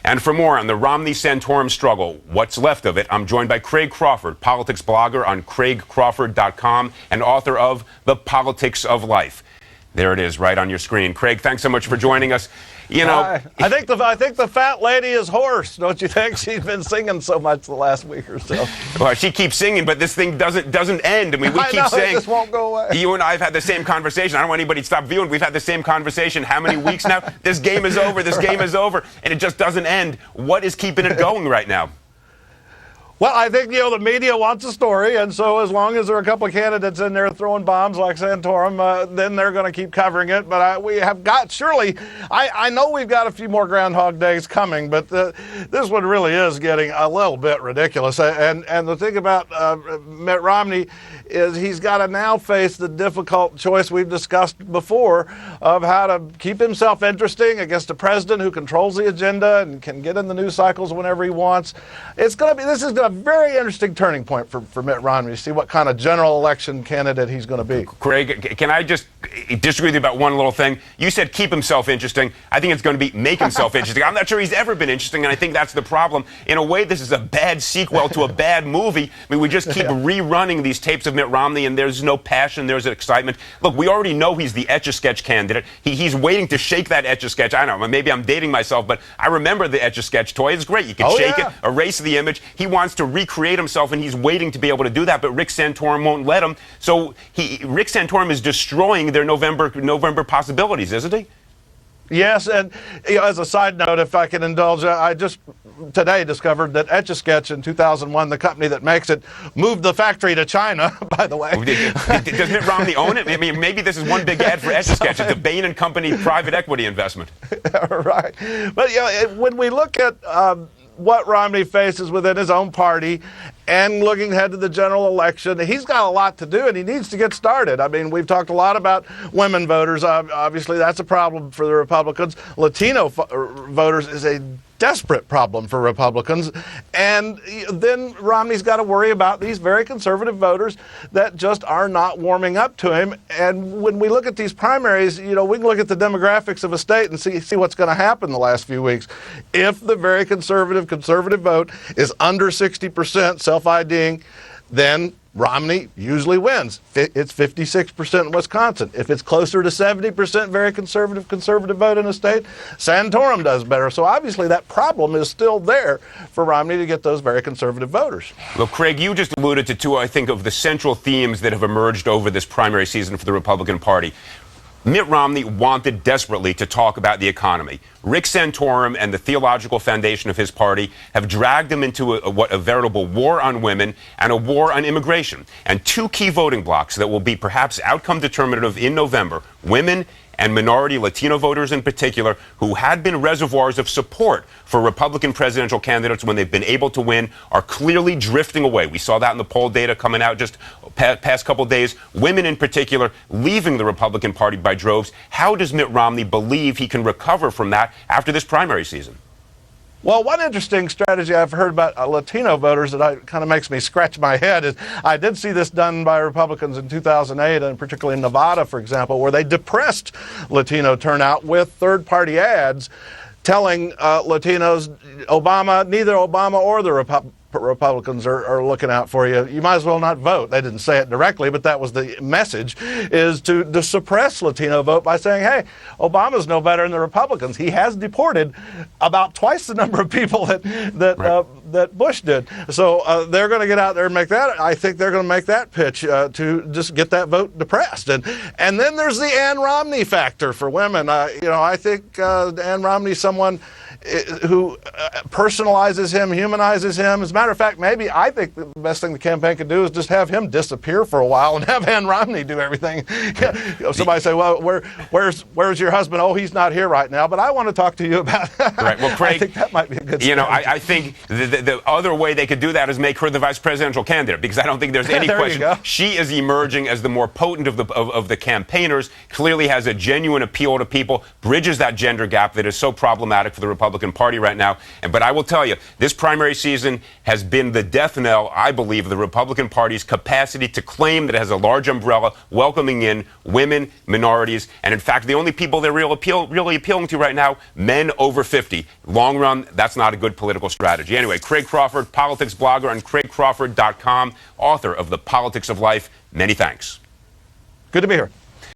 And for more on the Romney-Santorum struggle, what's left of it, I'm joined by Craig Crawford, politics blogger on craigcrawford.com and author of The Politics of Life. There it is, right on your screen. Craig, thanks so much for joining us. You know, I think the fat lady is hoarse, don't you think? She's been singing so much the last week or so. Well, she keeps singing, but this thing doesn't end. I mean, we keep saying it just won't go away. You and I have had the same conversation. I don't want anybody to stop viewing. We've had the same conversation. How many weeks now? This game is over. This game is over, and it just doesn't end. What is keeping it going right now? Well, I think, the media wants a story, and so as long as there are a couple of candidates in there throwing bombs like Santorum, then they're going to keep covering it. But we have got, surely, I know we've got a few more Groundhog Days coming, but this one really is getting a little bit ridiculous. And the thing about Mitt Romney is he's got to now face the difficult choice we've discussed before of how to keep himself interesting against a president who controls the agenda and can get in the news cycles whenever he wants. This is going to be a very interesting turning point for Mitt Romney to see what kind of general election candidate he's going to be. Craig, can I just disagree with you about one little thing? You said keep himself interesting. I think it's going to be make himself interesting. I'm not sure he's ever been interesting, and I think that's the problem. In a way, this is a bad sequel to a bad movie. I mean, we just keep rerunning these tapes of Mitt Romney, and there's no passion, there's excitement. Look, we already know he's the Etch-a-Sketch candidate. He's waiting to shake that Etch-a-Sketch. I don't know, maybe I'm dating myself, but I remember the Etch-a-Sketch toy. It's great. You can shake it, erase the image. He wants to recreate himself, and he's waiting to be able to do that, but Rick Santorum won't let him. So Rick Santorum is destroying their November possibilities, isn't he? Yes, and as a side note, if I can indulge, I just today discovered that Etch-a-Sketch in 2001, the company that makes it, moved the factory to China, by the way. Does Mitt Romney own it? I mean, maybe this is one big ad for Etch-a-Sketch. It's a Bain & Company private equity investment. Right. But when we look at what Romney faces within his own party and looking ahead to the general election, he's got a lot to do, and he needs to get started. I mean, we've talked a lot about women voters. Obviously, that's a problem for the Republicans. Latino voters is a desperate problem for Republicans. And then Romney's got to worry about these very conservative voters that just are not warming up to him. And when we look at these primaries, we can look at the demographics of a state and see what's going to happen the last few weeks. If the very conservative vote is under 60% self-IDing, then Romney usually wins. It's 56% in Wisconsin. If it's closer to 70% very conservative vote in a state, Santorum does better. So obviously that problem is still there for Romney to get those very conservative voters. Well, Craig, you just alluded to two, I think, of the central themes that have emerged over this primary season for the Republican Party. Mitt Romney wanted desperately to talk about the economy. Rick Santorum and the theological foundation of his party have dragged him into a veritable war on women and a war on immigration. And two key voting blocks that will be perhaps outcome determinative in November, women and minority Latino voters in particular, who had been reservoirs of support for Republican presidential candidates when they've been able to win, are clearly drifting away. We saw that in the poll data coming out just past couple days. Women in particular leaving the Republican Party by droves. How does Mitt Romney believe he can recover from that after this primary season? Well, one interesting strategy I've heard about Latino voters that kind of makes me scratch my head is I did see this done by Republicans in 2008, and particularly in Nevada, for example, where they depressed Latino turnout with third-party ads telling Latinos, neither Obama or the Republicans are looking out for you. You might as well not vote. They didn't say it directly, but that was the message, is to suppress Latino vote by saying, hey, Obama's no better than the Republicans. He has deported about twice the number of people that Bush did. So they're going to get out there and make that. I think they're going to make that pitch to just get that vote depressed. And then there's the Ann Romney factor for women. I think Ann Romney's someone who personalizes him, humanizes him. As a matter of fact, maybe I think the best thing the campaign could do is just have him disappear for a while and have Ann Romney do everything. Somebody say, well, where's your husband? Oh, he's not here right now, but I want to talk to you about that. Right. Well, Craig, I think that might be a good strategy. I think the other way they could do that is make her the vice presidential candidate, because I don't think there's any question. She is emerging as the more potent of the campaigners, clearly has a genuine appeal to people, bridges that gender gap that is so problematic for the Republicans Republican Party right now. But I will tell you, this primary season has been the death knell, I believe, of the Republican Party's capacity to claim that it has a large umbrella welcoming in women, minorities, and in fact, the only people they're really appealing to right now, men over 50. Long run, that's not a good political strategy. Anyway, Craig Crawford, politics blogger on CraigCrawford.com, author of The Politics of Life. Many thanks. Good to be here.